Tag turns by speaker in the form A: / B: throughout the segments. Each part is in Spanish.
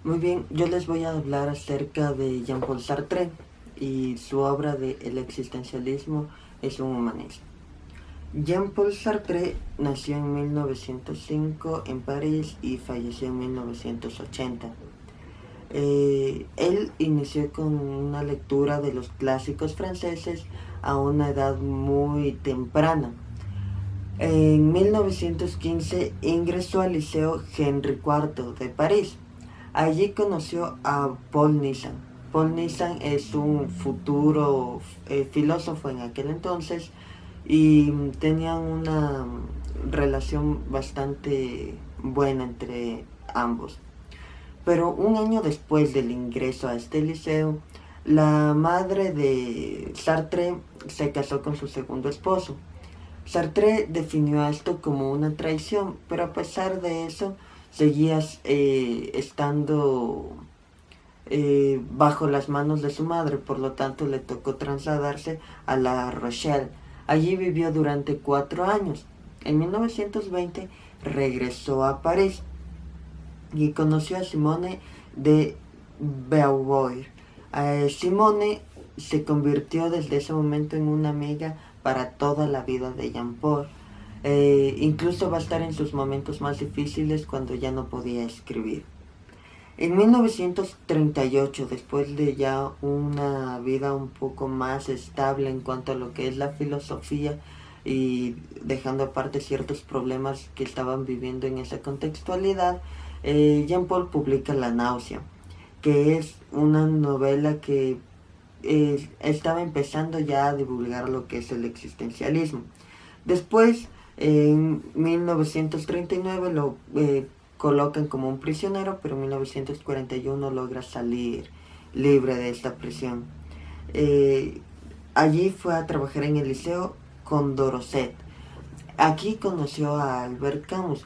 A: Muy bien, yo les voy a hablar acerca de Jean-Paul Sartre y su obra de El existencialismo es un humanismo. Jean-Paul Sartre nació en 1905 en París y falleció en 1980. Él inició con una lectura de los clásicos franceses a una edad muy temprana. En 1915 ingresó al Liceo Henry IV de París. Allí conoció a Paul Nizan. Paul Nizan es un futuro filósofo en aquel entonces y tenían una relación bastante buena entre ambos. Pero un año después del ingreso a este liceo, la madre de Sartre se casó con su segundo esposo. Sartre definió esto como una traición, pero a pesar de eso seguía estando bajo las manos de su madre, por lo tanto le tocó trasladarse a La Rochelle. Allí vivió durante 4 años. En 1920 regresó a París y conoció a Simone de Beauvoir. Simone se convirtió desde ese momento en una amiga para toda la vida de Jean-Paul. Incluso va a estar en sus momentos más difíciles cuando ya no podía escribir. En 1938, después de ya una vida un poco más estable en cuanto a lo que es la filosofía y dejando aparte ciertos problemas que estaban viviendo en esa contextualidad, Jean-Paul publica La náusea, que es una novela que estaba empezando ya a divulgar lo que es el existencialismo. Después, en 1939 lo colocan como un prisionero, pero en 1941 logra salir libre de esta prisión. Eh, Allí fue a trabajar en el liceo con Dorset. Aquí conoció a Albert Camus,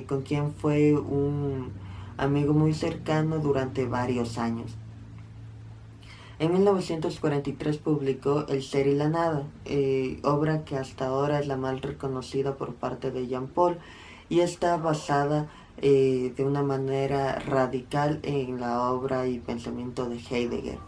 A: con quien fue un amigo muy cercano durante varios años. En 1943 publicó El ser y la nada, obra que hasta ahora es la más reconocida por parte de Jean-Paul y está basada de una manera radical en la obra y pensamiento de Heidegger.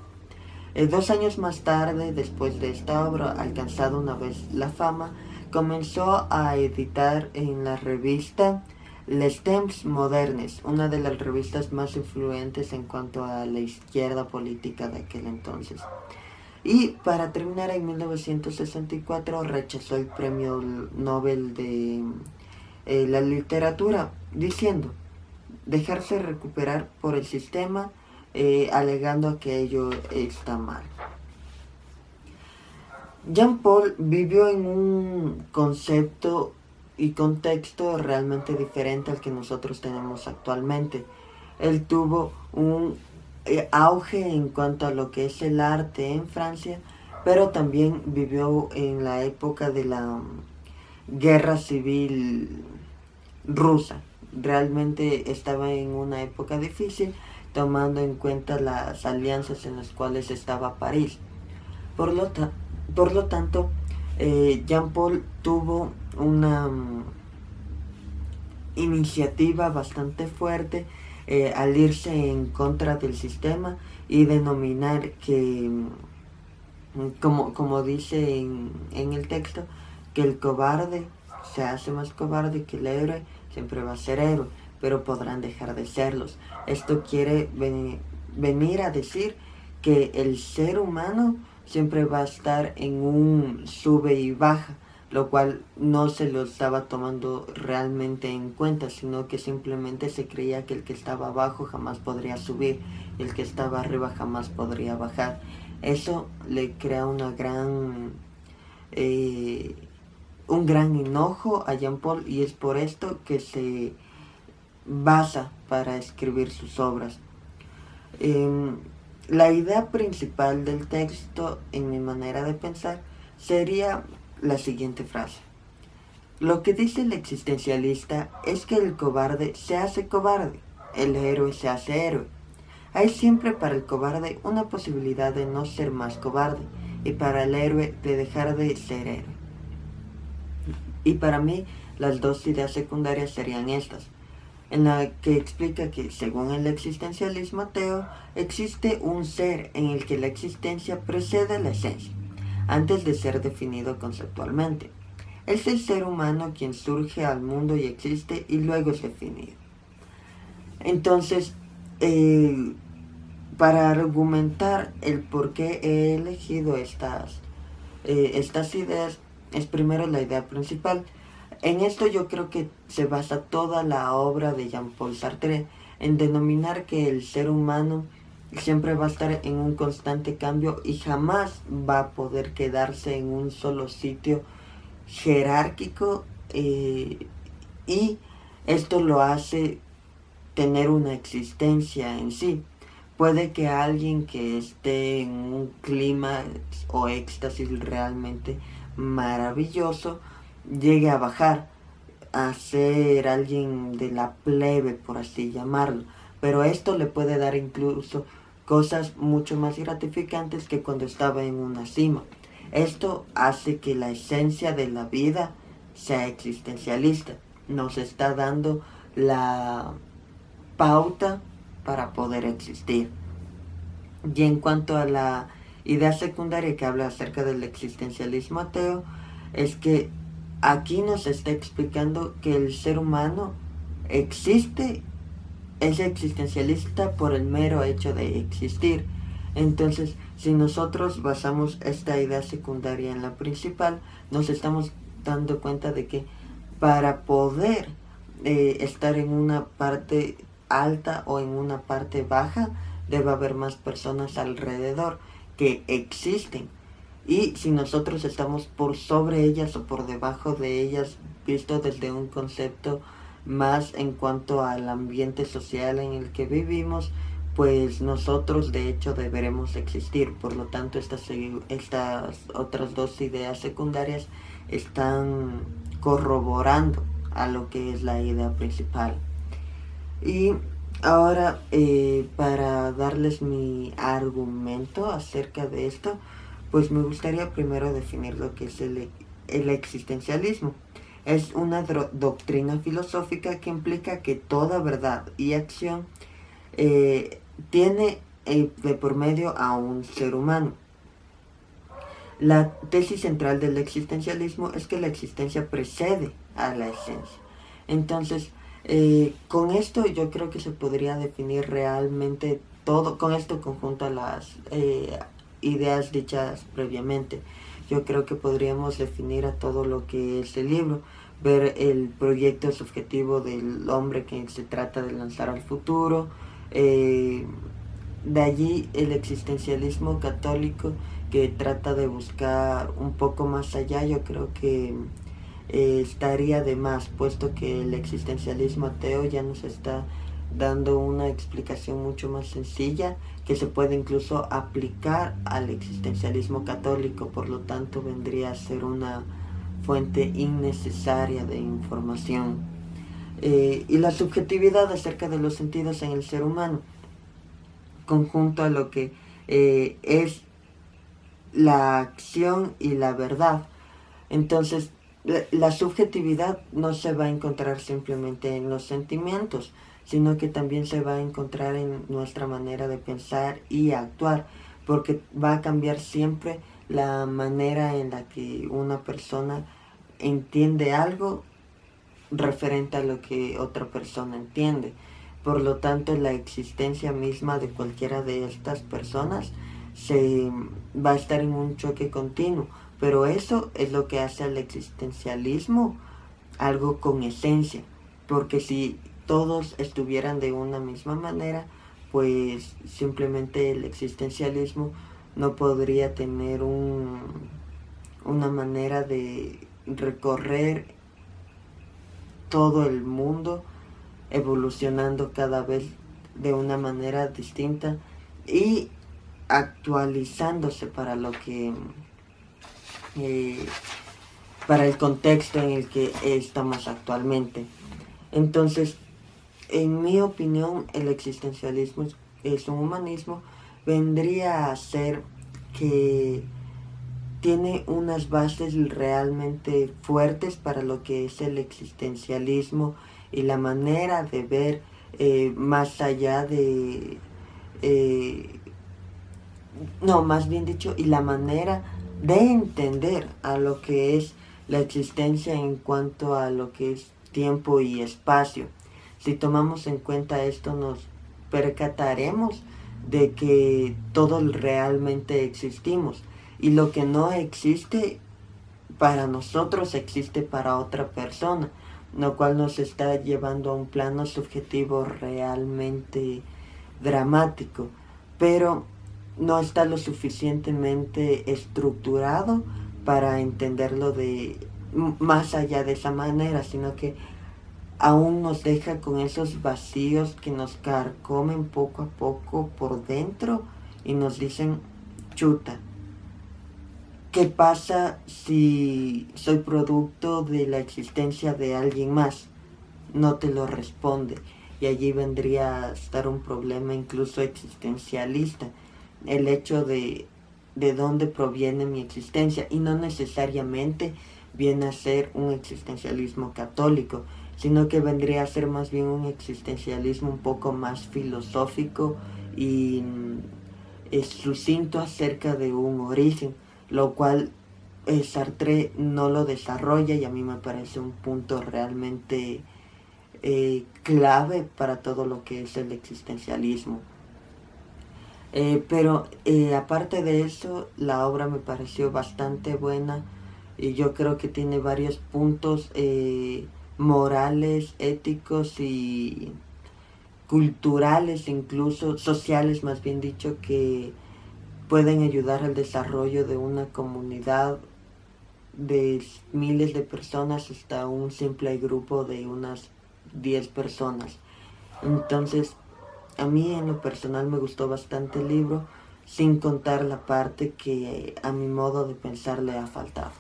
A: 2 años más tarde, después de esta obra, alcanzada una vez la fama, comenzó a editar en la revista Les Temps Modernes, una de las revistas más influyentes en cuanto a la izquierda política de aquel entonces. Y para terminar, en 1964 rechazó el premio Nobel de la literatura, diciendo dejarse recuperar por el sistema, alegando que ello está mal. Jean-Paul vivió en un concepto y contexto realmente diferente al que nosotros tenemos actualmente. Él tuvo un auge en cuanto a lo que es el arte en Francia, pero también vivió en la época de la guerra civil rusa. Realmente estaba en una época difícil, tomando en cuenta las alianzas en las cuales estaba París. Por lo, por lo tanto, Jean-Paul tuvo una iniciativa bastante fuerte al irse en contra del sistema y denominar que, como dice en el texto, que el cobarde se hace más cobarde, que el héroe siempre va a ser héroe, pero podrán dejar de serlos. Esto quiere venir a decir que el ser humano siempre va a estar en un sube y baja, lo cual no se lo estaba tomando realmente en cuenta, sino que simplemente se creía que el que estaba abajo jamás podría subir y el que estaba arriba jamás podría bajar. Eso le crea un gran enojo a Jean-Paul y es por esto que se basa para escribir sus obras. La idea principal del texto, en mi manera de pensar, sería la siguiente frase. Lo que dice el existencialista es que el cobarde se hace cobarde, el héroe se hace héroe. Hay siempre para el cobarde una posibilidad de no ser más cobarde y para el héroe de dejar de ser héroe. Y para mí las dos ideas secundarias serían estas. en la que explica que, según el existencialismo ateo, existe un ser en el que la existencia precede la esencia, antes de ser definido conceptualmente. Es el ser humano quien surge al mundo y existe y luego es definido. Entonces, para argumentar el por qué he elegido estas ideas, es primero la idea principal. En esto yo creo que se basa toda la obra de Jean-Paul Sartre, en denominar que el ser humano siempre va a estar en un constante cambio y jamás va a poder quedarse en un solo sitio jerárquico, y esto lo hace tener una existencia en sí. Puede que alguien que esté en un clima o éxtasis realmente maravilloso llegue a bajar a ser alguien de la plebe, por así llamarlo, pero esto le puede dar incluso cosas mucho más gratificantes que cuando estaba en una cima. Esto hace que la esencia de la vida sea existencialista. Nos está dando la pauta para poder existir. Y en cuanto a la idea secundaria que habla acerca del existencialismo ateo, es que aquí nos está explicando que el ser humano existe, es existencialista por el mero hecho de existir. Entonces, si nosotros basamos esta idea secundaria en la principal, nos estamos dando cuenta de que para poder estar en una parte alta o en una parte baja, debe haber más personas alrededor que existen. Y si nosotros estamos por sobre ellas o por debajo de ellas, visto desde un concepto más en cuanto al ambiente social en el que vivimos, pues nosotros de hecho deberemos existir. Por lo tanto, estas otras dos ideas secundarias están corroborando a lo que es la idea principal. Y ahora, para darles mi argumento acerca de esto, pues me gustaría primero definir lo que es el existencialismo. Es una doctrina filosófica que implica que toda verdad y acción tiene de por medio a un ser humano. La tesis central del existencialismo es que la existencia precede a la esencia. Entonces, con esto yo creo que se podría definir realmente todo, con esto conjunto a las ideas dichas previamente. Yo creo que podríamos definir a todo lo que es el libro, ver el proyecto subjetivo del hombre que se trata de lanzar al futuro, de allí el existencialismo católico que trata de buscar un poco más allá. Yo creo que estaría de más, puesto que el existencialismo ateo ya nos está dando una explicación mucho más sencilla que se puede incluso aplicar al existencialismo católico, por lo tanto vendría a ser una fuente innecesaria de información. Y la subjetividad acerca de los sentidos en el ser humano, conjunto a lo que es la acción y la verdad. Entonces, la subjetividad no se va a encontrar simplemente en los sentimientos, sino que también se va a encontrar en nuestra manera de pensar y actuar, porque va a cambiar siempre la manera en la que una persona entiende algo referente a lo que otra persona entiende. Por lo tanto, la existencia misma de cualquiera de estas personas se va a estar en un choque continuo, pero eso es lo que hace al existencialismo algo con esencia, porque si todos estuvieran de una misma manera, pues simplemente el existencialismo no podría tener una manera de recorrer todo el mundo, evolucionando cada vez de una manera distinta y actualizándose para lo que para el contexto en el que estamos actualmente. Entonces, en mi opinión, el existencialismo es un humanismo, vendría a ser que tiene unas bases realmente fuertes para lo que es el existencialismo y la manera de ver más allá de... no, más bien dicho, y la manera de entender a lo que es la existencia en cuanto a lo que es tiempo y espacio. Si tomamos en cuenta esto, nos percataremos de que todos realmente existimos y lo que no existe para nosotros existe para otra persona, lo cual nos está llevando a un plano subjetivo realmente dramático, pero no está lo suficientemente estructurado para entenderlo de más allá de esa manera, sino que aún nos deja con esos vacíos que nos carcomen poco a poco por dentro y nos dicen, chuta, ¿qué pasa si soy producto de la existencia de alguien más? No te lo responde. Y allí vendría a estar un problema incluso existencialista. El hecho de dónde proviene mi existencia. Y no necesariamente viene a ser un existencialismo católico, sino que vendría a ser más bien un existencialismo un poco más filosófico y sucinto acerca de un origen, lo cual Sartre no lo desarrolla y a mí me parece un punto realmente clave para todo lo que es el existencialismo. Pero aparte de eso, la obra me pareció bastante buena y yo creo que tiene varios puntos morales, éticos y culturales, incluso sociales más bien dicho, que pueden ayudar al desarrollo de una comunidad de miles de personas hasta un simple grupo de unas 10 personas. Entonces, a mí en lo personal me gustó bastante el libro, sin contar la parte que a mi modo de pensar le ha faltado.